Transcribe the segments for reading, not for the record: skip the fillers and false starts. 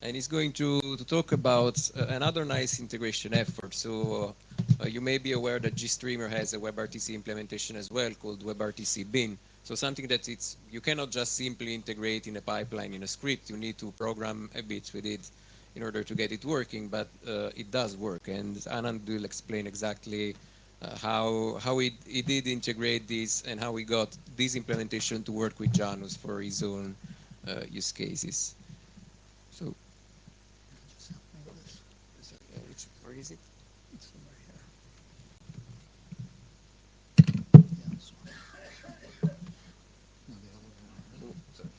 and he's going to talk about another nice integration effort. So you may be aware that GStreamer has a WebRTC implementation as well called webrtcbin. So something that you cannot just simply integrate in a pipeline in a script. You need to program a bit with it in order to get it working, but it does work. And Anand will explain exactly how he did integrate this and how he got this implementation to work with Janus for his own use cases. So, Just help me with this. where is it? It's somewhere here. Yeah, this one. No, the other one. Oh, sorry.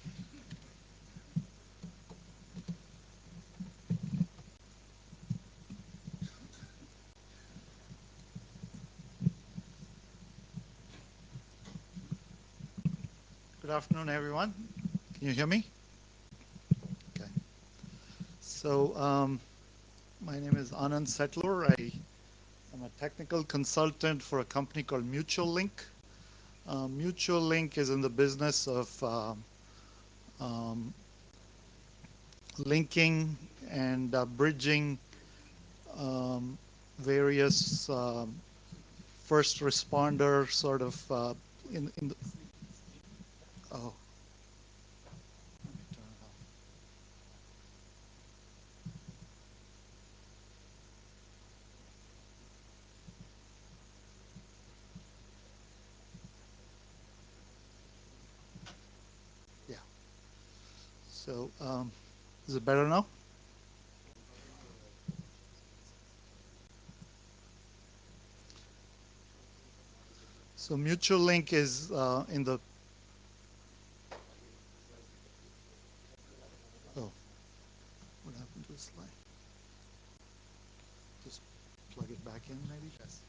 Good afternoon, everyone. Can you hear me? Okay. So, my name is Anand Setlur. I am a technical consultant for a company called Mutual Link. Mutual Link is in the business of um, linking and bridging various first responder sort of in the, oh, let me turn it off. Yeah. So, is it better now? So Mutual Link is in the, oh, what happened to the slide? Just plug it back in maybe? Yes.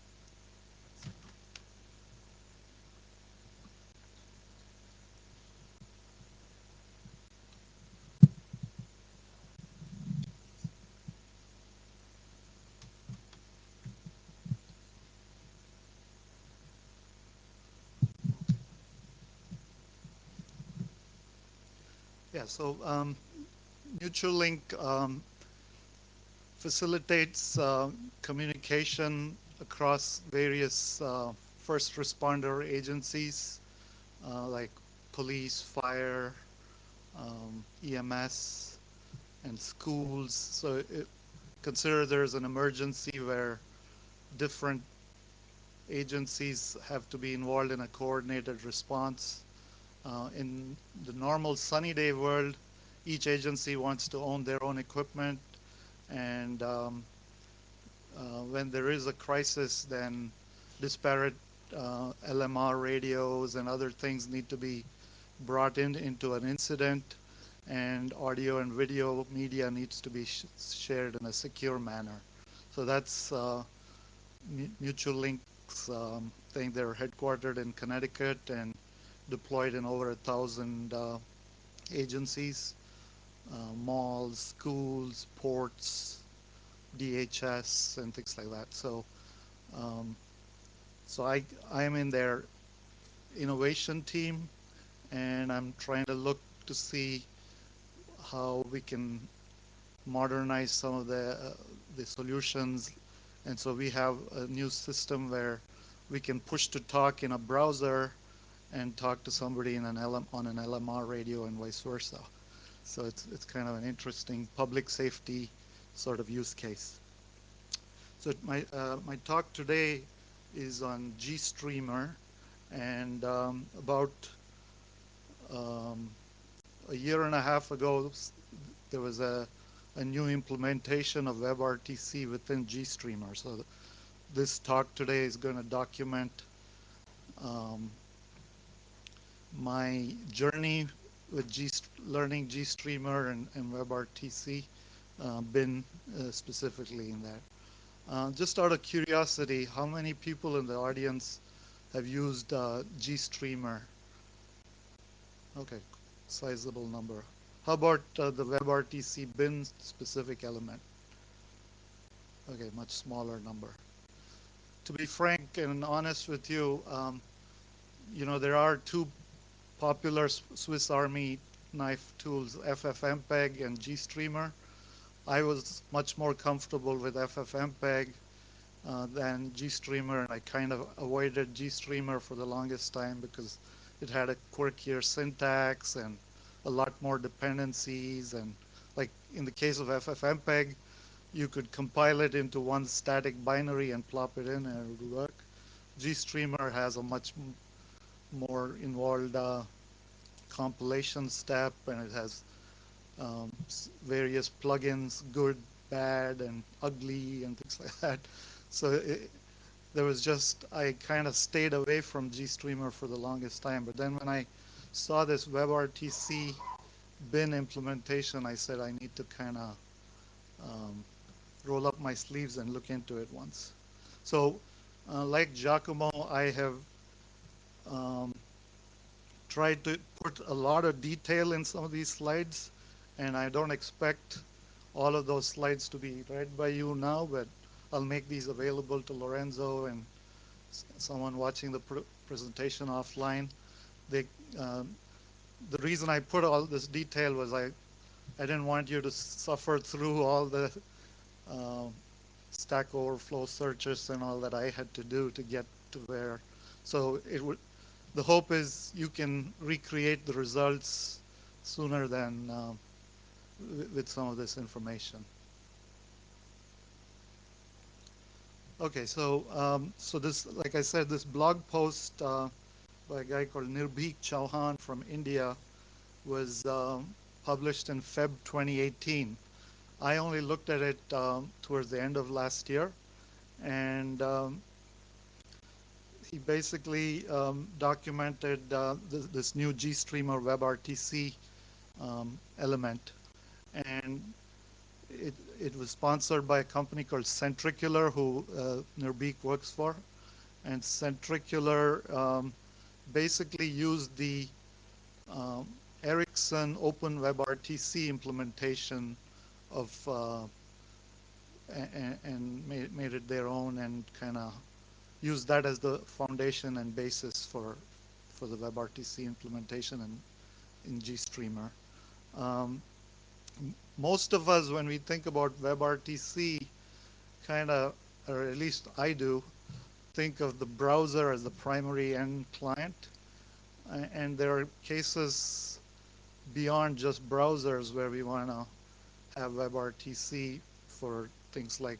Yeah, so Mutual Link facilitates communication across various first responder agencies like police, fire, EMS, and schools. So consider there's an emergency where different agencies have to be involved in a coordinated response. In the normal sunny day world, each agency wants to own their own equipment, and when there is a crisis, then disparate LMR radios and other things need to be brought into an incident, and audio and video media needs to be shared in a secure manner. So that's Mutual Link's thing. They're headquartered in Connecticut and deployed in over 1,000 agencies, malls, schools, ports, DHS, and things like that. So, um, so I am in their innovation team, and I'm trying to look to see how we can modernize some of the solutions. And so we have a new system where we can push to talk in a browser and talk to somebody in on an LMR radio and vice versa. So it's kind of an interesting public safety sort of use case. So my talk today is on GStreamer, and about um, a year and a half ago, there was a new implementation of WebRTC within GStreamer. So this talk today is going to document um, my journey with learning GStreamer and WebRTC, bin specifically in that. Just out of curiosity, how many people in the audience have used GStreamer? Okay, sizable number. How about the WebRTC bin specific element? Okay, much smaller number. To be frank and honest with you, there are two popular Swiss Army knife tools, FFmpeg and GStreamer. I was much more comfortable with FFmpeg than GStreamer, and I kind of avoided GStreamer for the longest time because it had a quirkier syntax and a lot more dependencies. And like in the case of FFmpeg, you could compile it into one static binary and plop it in and it would work. GStreamer has a much more involved compilation step, and it has various plugins, good, bad, and ugly, and things like that. So there was just, I kind of stayed away from GStreamer for the longest time. But then when I saw this WebRTC bin implementation, I said I need to kind of roll up my sleeves and look into it once. So like Giacomo, I have tried to put a lot of detail in some of these slides, and I don't expect all of those slides to be read by you now, but I'll make these available to Lorenzo and someone watching the presentation offline. They, the reason I put all this detail was I didn't want you to suffer through all the Stack Overflow searches and all that I had to do to get to where. So it would. The hope is you can recreate the results sooner than with some of this information. Okay, so this, like I said, this blog post by a guy called Nirbhik Chauhan from India was published in Feb 2018. I only looked at it towards the end of last year, and he basically documented this new GStreamer WebRTC element, and it was sponsored by a company called Centricular, who Nirbhik works for, and Centricular basically used the Ericsson Open WebRTC implementation of and made it their own, and kind of use that as the foundation and basis for the WebRTC implementation in GStreamer. Most of us, when we think about WebRTC, kind of, or at least I do, think of the browser as the primary end client. And there are cases beyond just browsers where we want to have WebRTC for things like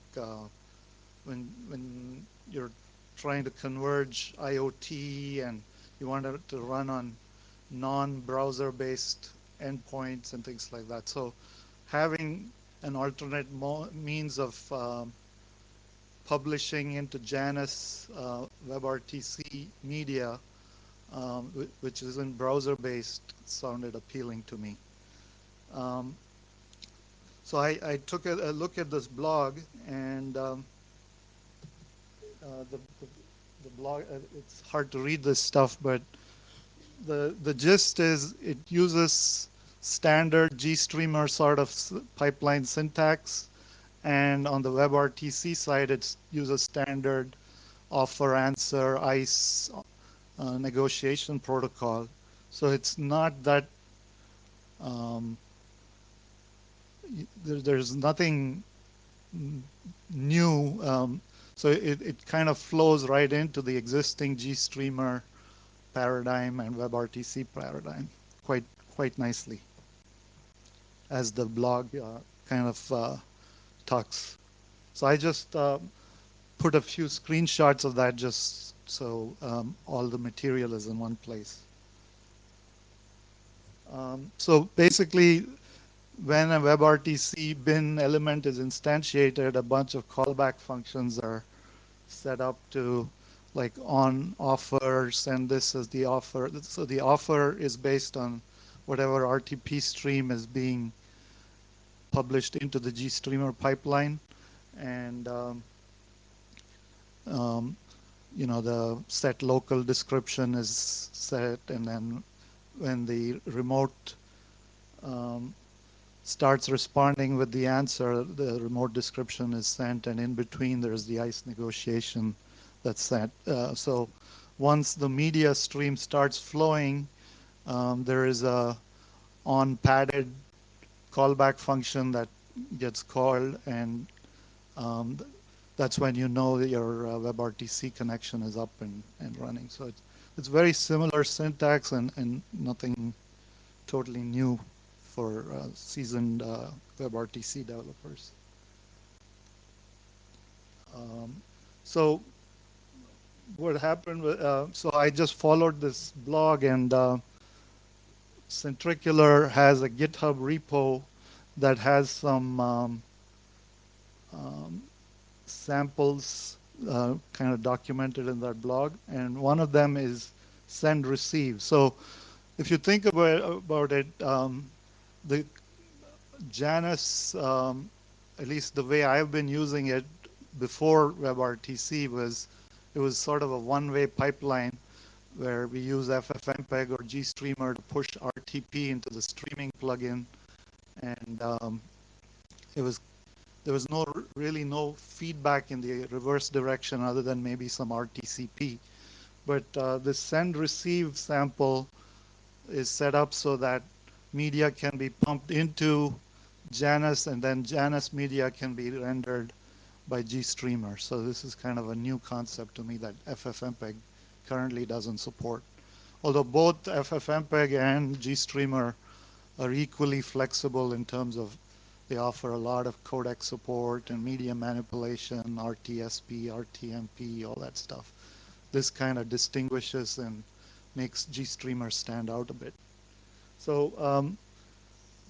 when you're trying to converge IoT and you want it to run on non-browser based endpoints and things like that. So having an alternate means of publishing into Janus WebRTC media, which isn't browser based, sounded appealing to me. So I took a look at this blog, and the blog, it's hard to read this stuff, but the gist is it uses standard GStreamer sort of pipeline syntax, and on the WebRTC side it uses standard offer answer ICE negotiation protocol. So it's not that there's nothing new. So it kind of flows right into the existing GStreamer paradigm and WebRTC paradigm quite nicely, as the blog kind of talks. So I just put a few screenshots of that just so all the material is in one place. So basically, when a WebRTC bin element is instantiated, a bunch of callback functions are set up to, like, on offer, send this as the offer. So the offer is based on whatever RTP stream is being published into the GStreamer pipeline, and you know, the set local description is set, and then when the remote starts responding with the answer, the remote description is sent, and in between there's the ICE negotiation that's sent. So once the media stream starts flowing, there is a on padded callback function that gets called, and that's when you know that your WebRTC connection is up and running. So it's very similar syntax and nothing totally new for seasoned WebRTC developers. So what happened, so I just followed this blog, and Centricular has a GitHub repo that has some um, samples kind of documented in that blog, and one of them is send receive. So if you think about it, the Janus, at least the way I've been using it before WebRTC, was it was sort of a one-way pipeline where we use FFmpeg or GStreamer to push RTP into the streaming plugin, and it was there was really no feedback in the reverse direction other than maybe some RTCP. But the send receive sample is set up so that media can be pumped into Janus, and then Janus media can be rendered by GStreamer. So this is kind of a new concept to me that FFmpeg currently doesn't support. Although both FFmpeg and GStreamer are equally flexible in terms of they offer a lot of codec support and media manipulation, RTSP, RTMP, all that stuff. This kind of distinguishes and makes GStreamer stand out a bit. So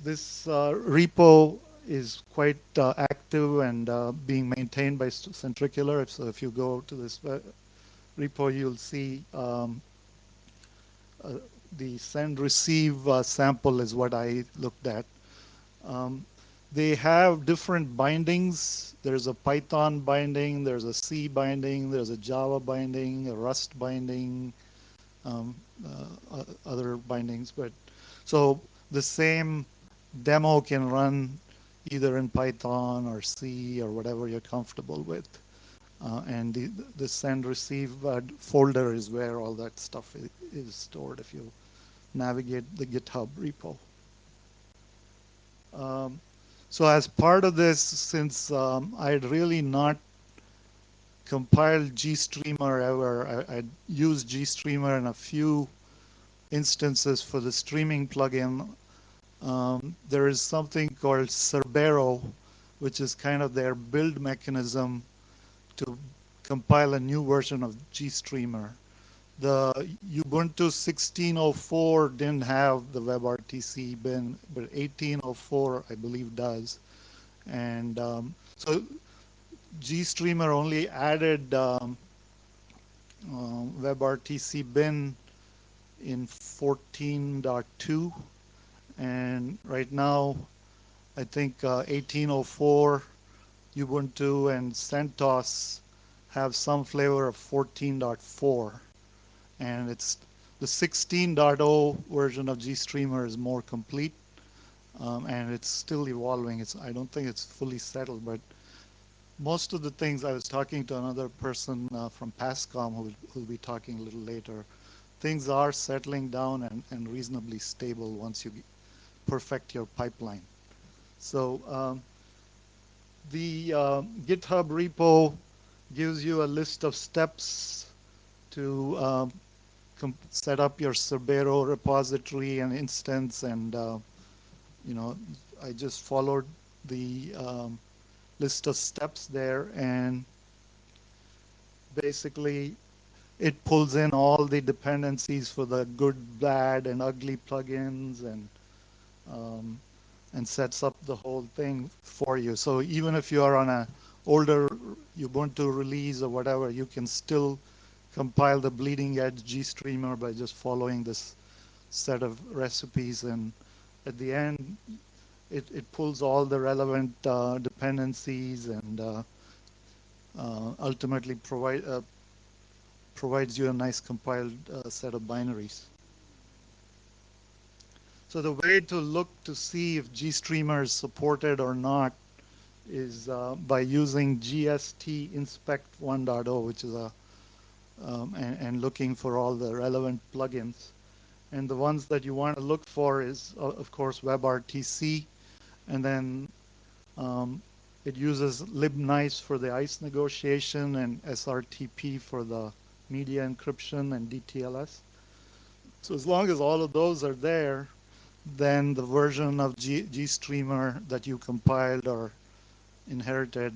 this repo is quite active and being maintained by Centricular. So if you go to this repo, you'll see the send receive sample is what I looked at. They have different bindings. There's a Python binding, there's a C binding, there's a Java binding, a Rust binding, other bindings. But so the same demo can run either in Python or C or whatever you're comfortable with. And the send receive folder is where all that stuff is stored if you navigate the GitHub repo. So as part of this, since I had really not compiled GStreamer ever, I'd used GStreamer in a few instances for the streaming plugin. There is something called Cerbero, which is kind of their build mechanism to compile a new version of GStreamer. The Ubuntu 16.04 didn't have the WebRTC bin, but 18.04 I believe does. And so GStreamer only added WebRTC bin in 14.2, and right now I think 18.04 Ubuntu and CentOS have some flavor of 14.4, and it's the 16.0 version of GStreamer is more complete, and it's still evolving. I don't think it's fully settled, but most of the things, I was talking to another person from PASCOM who'll be talking a little later, things are settling down and reasonably stable once you perfect your pipeline. So the GitHub repo gives you a list of steps to set up your Cerbero repository and instance, and I just followed the list of steps there, and basically it pulls in all the dependencies for the good, bad, and ugly plugins, and sets up the whole thing for you. So even if you are on a older Ubuntu release or whatever, you can still compile the bleeding edge GStreamer by just following this set of recipes, and at the end it pulls all the relevant dependencies and ultimately provides you a nice compiled set of binaries. So the way to look to see if GStreamer is supported or not is by using GST inspect 1.0, which is and looking for all the relevant plugins. And the ones that you want to look for is, of course, WebRTC, and then Um, it uses libnice for the ICE negotiation and SRTP for the media encryption and DTLS. So as long as all of those are there, then the version of GStreamer that you compiled or inherited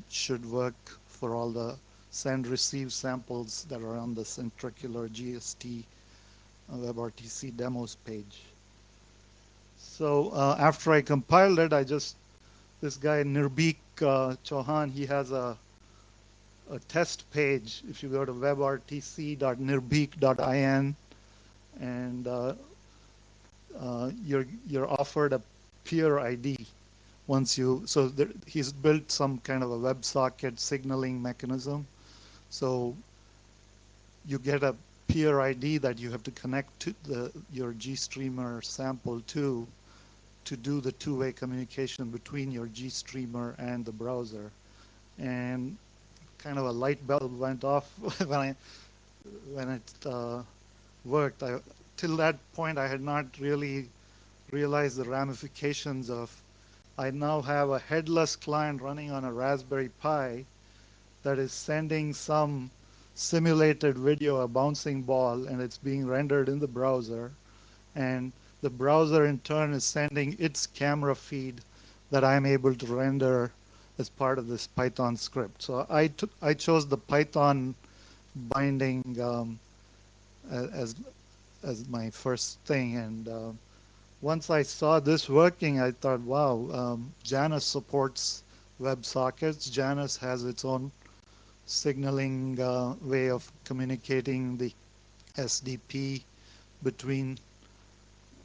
should work for all the send receive samples that are on the Centricular GST WebRTC demos page. So after I compiled it, this guy Nirbik Chauhan, he has a test page. If you go to webrtc.nirbik.in, and you're offered a peer ID once you, so there, he's built some kind of a WebSocket signaling mechanism. So you get a peer ID that you have to connect to your GStreamer sample to do the two-way communication between your GStreamer and the browser. And kind of a light bulb went off when it worked. Till that point, I had not really realized the ramifications of. I now have a headless client running on a Raspberry Pi that is sending some simulated video, a bouncing ball, and it's being rendered in the browser. And the browser in turn is sending its camera feed that I'm able to render as part of this Python script. So I chose the Python binding as my first thing. And once I saw this working, I thought, wow, Janus supports WebSockets. Janus has its own signaling way of communicating the SDP between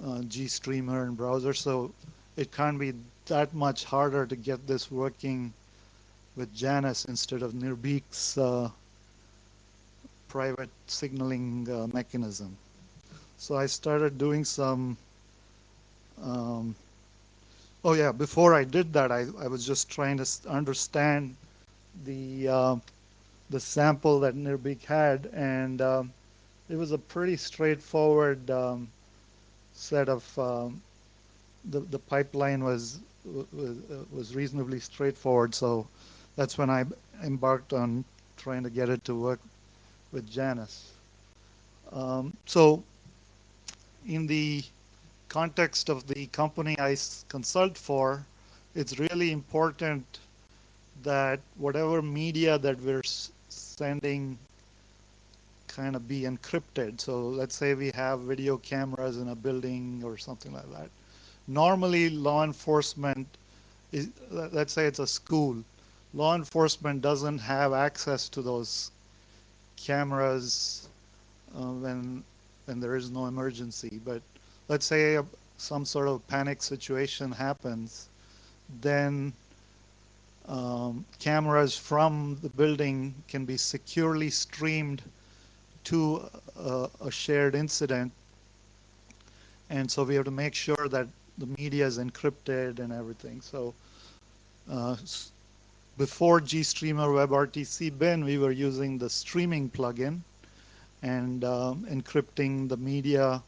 GStreamer and browser. So it can't be that much harder to get this working with Janus instead of Nirbik's private signaling mechanism. So I started doing some oh yeah, before I did that, I was just trying to understand the sample that Nirbik had, and it was a pretty straightforward set of the pipeline was reasonably straightforward. So that's when I embarked on trying to get it to work with Janus. So in the context of the company I consult for, it's really important that whatever media that we're sending kind of be encrypted. So let's say we have video cameras in a building or something like that. Normally law enforcement, let's say it's a school, law enforcement doesn't have access to those cameras when there is no emergency. But let's say some sort of panic situation happens, then cameras from the building can be securely streamed to a shared incident. And so we have to make sure that the media is encrypted and everything. So before GStreamer WebRTC bin, we were using the streaming plugin and encrypting the media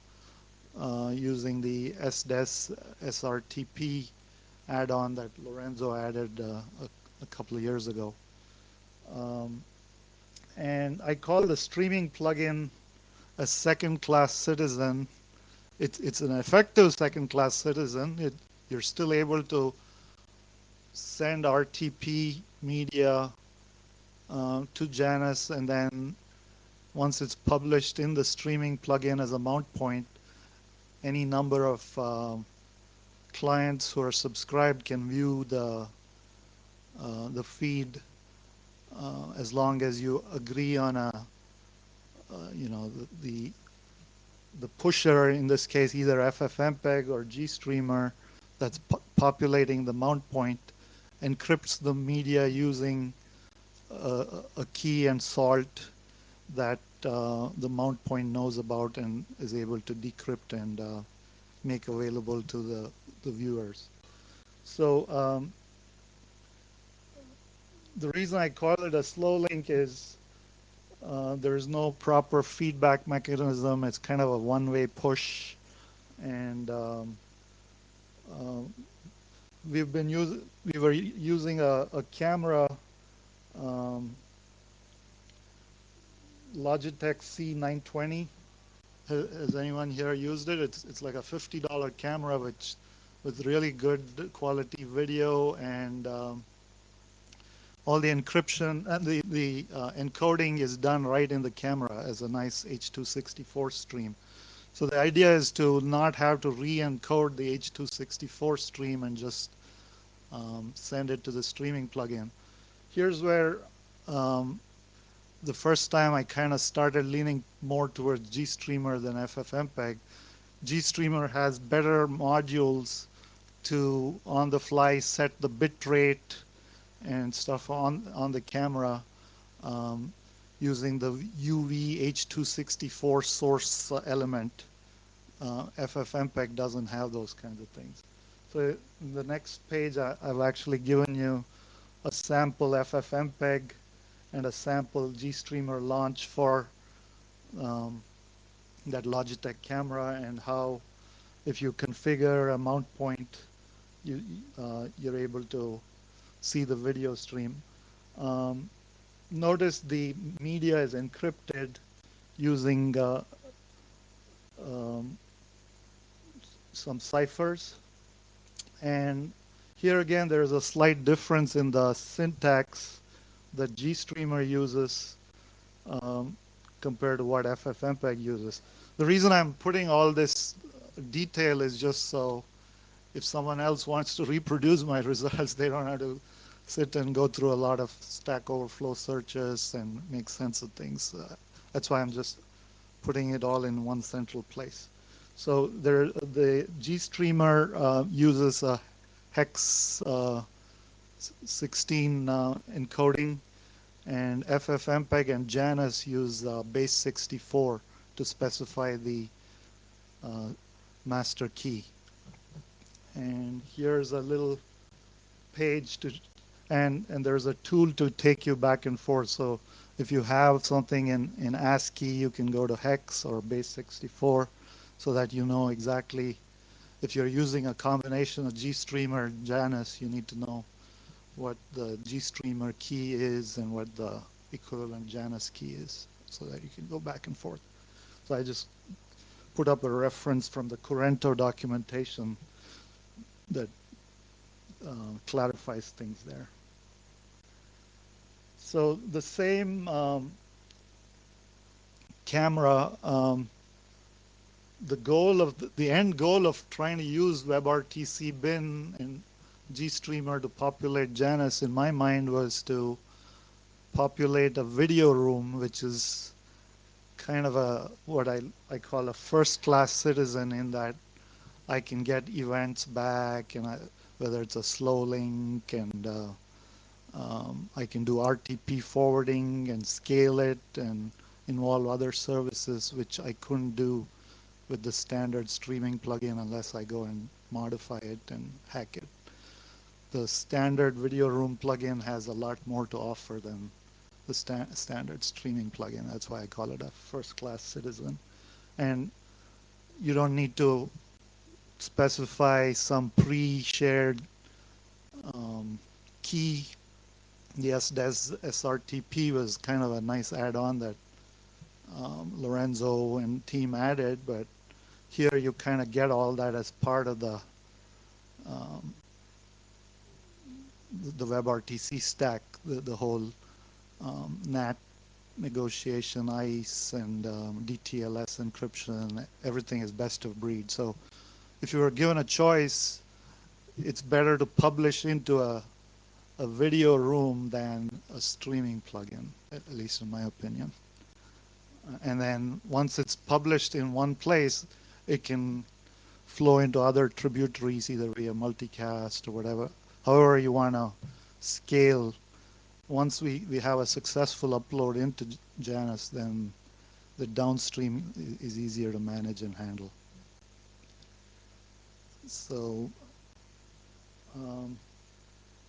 using the SDS SRTP add-on that Lorenzo added a couple of years ago. And I call the streaming plugin a second-class citizen. It's an effective second-class citizen. You're still able to send RTP media to Janus, and then once it's published in the streaming plugin as a mount point, any number of clients who are subscribed can view the feed as long as you agree on a the pusher, in this case either FFmpeg or GStreamer, that's populating the mount point, encrypts the media using a key and salt that the mount point knows about and is able to decrypt and make available to the viewers. So the reason I call it a slow link is there is no proper feedback mechanism. It's kind of a one-way push, and we were using a camera, um, Logitech C920. Has anyone here used it? It's like a $50 camera with really good quality video, and all the encryption and the encoding is done right in the camera as a nice H.264 stream. So the idea is to not have to re-encode the H.264 stream and just send it to the streaming plugin. Here's where the first time I kind of started leaning more towards GStreamer than FFmpeg. GStreamer has better modules to on the fly set the bit rate and stuff on the camera using the UV H.264 source element. FFmpeg doesn't have those kinds of things. So in the next page, I've actually given you a sample FFmpeg and a sample GStreamer launch for that Logitech camera, and how if you configure a mount point, you're able to see the video stream. Notice the media is encrypted using some ciphers. And here again, there is a slight difference in the syntax that GStreamer uses compared to what FFmpeg uses. The reason I'm putting all this detail is just so if someone else wants to reproduce my results, they don't have to sit and go through a lot of Stack Overflow searches and make sense of things. That's why I'm just putting it all in one central place. So the GStreamer uses a hex 16 encoding, and FFmpeg and Janus use base 64 to specify the master key. And here's a little page and there's a tool to take you back and forth. So if you have something in ASCII, you can go to hex or base 64 so that you know exactly. If you're using a combination of GStreamer and Janus, you need to know what the GStreamer key is and what the equivalent Janus key is so that you can go back and forth. So I just put up a reference from the Currento documentation that clarifies things there. So the same camera, the end goal of trying to use WebRTC bin and GStreamer to populate Janus in my mind was to populate a video room, which is kind of what I call a first-class citizen, in that I can get events back, and whether it's a slow link, and I can do RTP forwarding and scale it and involve other services, which I couldn't do with the standard streaming plugin unless I go and modify it and hack it. The standard video room plugin has a lot more to offer than the standard streaming plugin. That's why I call it a first-class citizen. And you don't need to specify some pre-shared key. The SDES SRTP was kind of a nice add-on that Lorenzo and team added, but here you kind of get all that as part of the WebRTC stack, the whole NAT negotiation, ICE, and DTLS encryption. Everything is best of breed. So if you were given a choice, it's better to publish into a video room than a streaming plugin, at least in my opinion. And then once it's published in one place, it can flow into other tributaries, either via multicast or whatever, however you want to scale. Once we have a successful upload into Janus, then the downstream is easier to manage and handle. So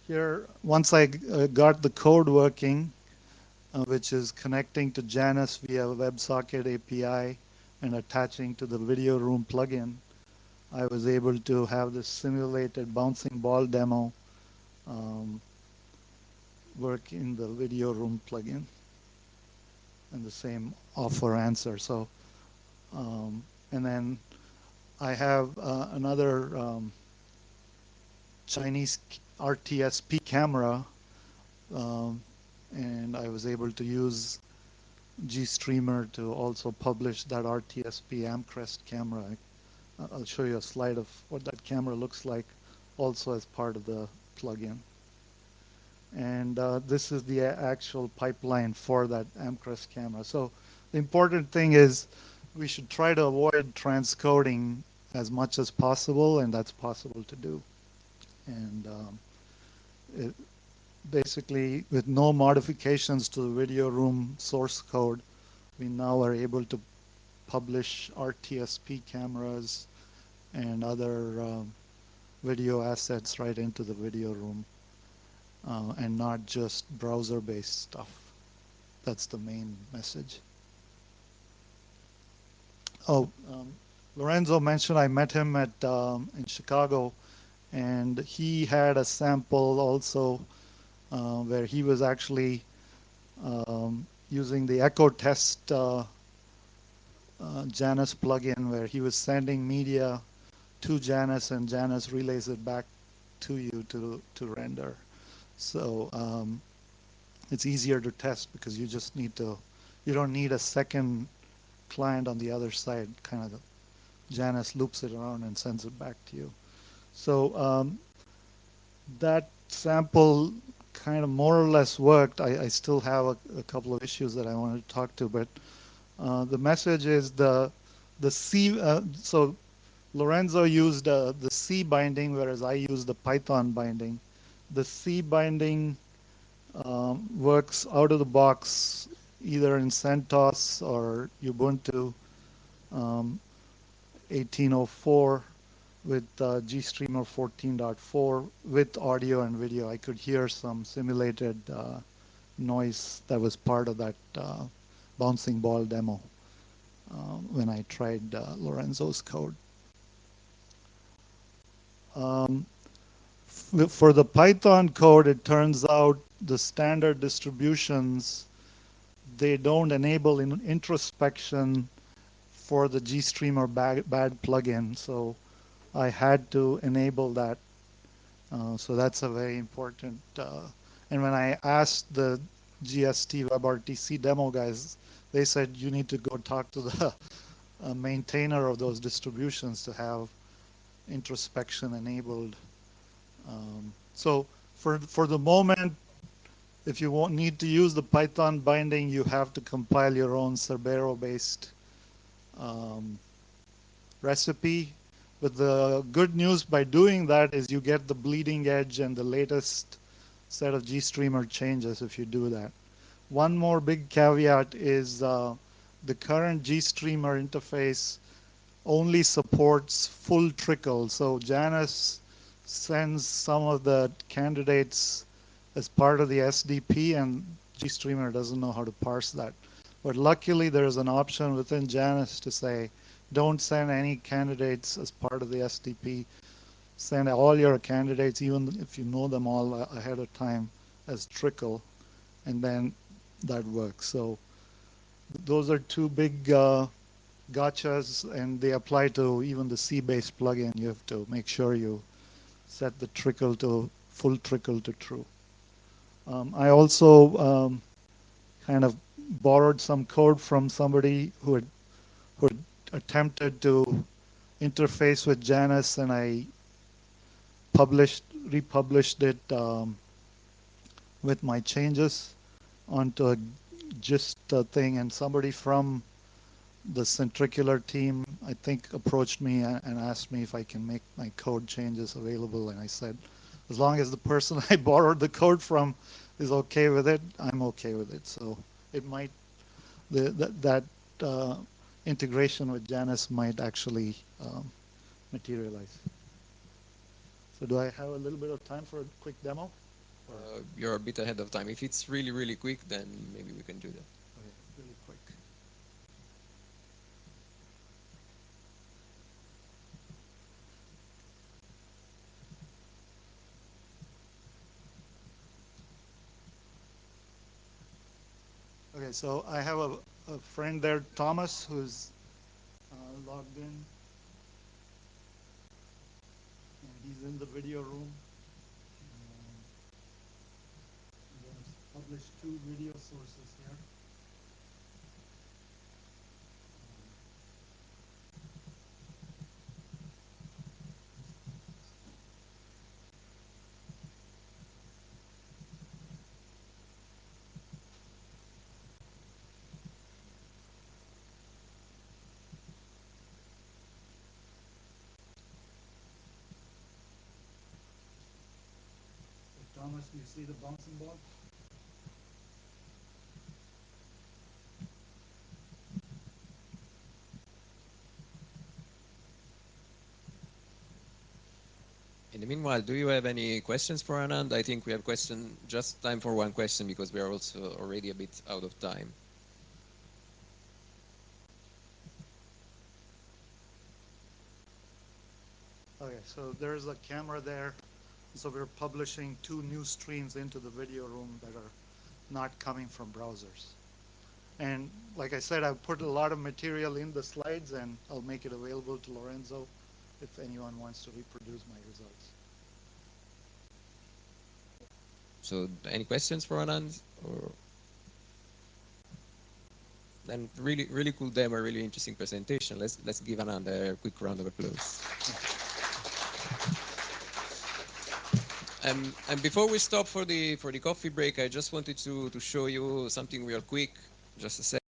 here, once I got the code working, which is connecting to Janus via WebSocket API and attaching to the video room plugin, I was able to have this simulated bouncing ball demo um, work in the video room plugin and the same offer answer. So, and then I have another Chinese RTSP camera, and I was able to use GStreamer to also publish that RTSP Amcrest camera. I'll show you a slide of what that camera looks like also as part of the plugin. And this is the actual pipeline for that Amcrest camera. So the important thing is we should try to avoid transcoding as much as possible, and that's possible to do. And basically, with no modifications to the video room source code, we now are able to publish RTSP cameras and other video assets right into the video room, and not just browser-based stuff. That's the main message. Oh, Lorenzo mentioned I met him at in Chicago, and he had a sample also where he was actually using the echo test Janus plugin, where he was sending media to Janus and Janus relays it back to you to render. So it's easier to test because you just need to, you don't need a second client on the other side. Kind of Janus loops it around and sends it back to you. So that sample kind of more or less worked. I still have a couple of issues that I wanted to talk to, but the message is the C. So Lorenzo used the C binding, whereas I used the Python binding. The C binding works out of the box either in CentOS or Ubuntu 1804 with GStreamer 14.4 with audio and video. I could hear some simulated noise that was part of that bouncing ball demo when I tried Lorenzo's code. For the Python code, it turns out the standard distributions, they don't enable introspection for the GStreamer bad plugin. So I had to enable that. So that's a very important. And when I asked the GST WebRTC demo guys, they said you need to go talk to the maintainer of those distributions to have introspection enabled. So for the moment, if you need to use the Python binding, you have to compile your own Cerbero-based recipe. But the good news by doing that is you get the bleeding edge and the latest set of GStreamer changes if you do that. One more big caveat is the current GStreamer interface only supports full trickle. So Janus sends some of the candidates as part of the SDP, and GStreamer doesn't know how to parse that. But luckily, there's an option within Janus to say, don't send any candidates as part of the SDP. Send all your candidates, even if you know them all ahead of time, as trickle, and then that works. So those are two big gotchas, and they apply to even the C-based plugin. You have to make sure you set the trickle to full trickle to true. I also kind of borrowed some code from somebody who had attempted to interface with Janus, and I republished it with my changes onto a gist thing, and somebody from the Centricular team, I think, approached me and asked me if I can make my code changes available, and I said, as long as the person I borrowed the code from is okay with it, I'm okay with it. So it might, that integration with Janus might actually materialize. So do I have a little bit of time for a quick demo? You're a bit ahead of time. If it's really, really quick, then maybe we can do that. Okay, really quick. so I have a friend there, Thomas, who's logged in, and he's in the video room. And I'm going to publish two video sources here. So Thomas, do you see the bouncing ball? In the meanwhile, do you have any questions for Anand? I think we have just time for one question because we are also already a bit out of time. Okay, so there's a camera there. So we're publishing two new streams into the video room that are not coming from browsers. And like I said, I've put a lot of material in the slides, and I'll make it available to Lorenzo if anyone wants to reproduce my results. So any questions for Anand? Or then really cool demo, really interesting presentation. Let's give Anand a quick round of applause. And before we stop for the coffee break, I just wanted to show you something real quick, just a second.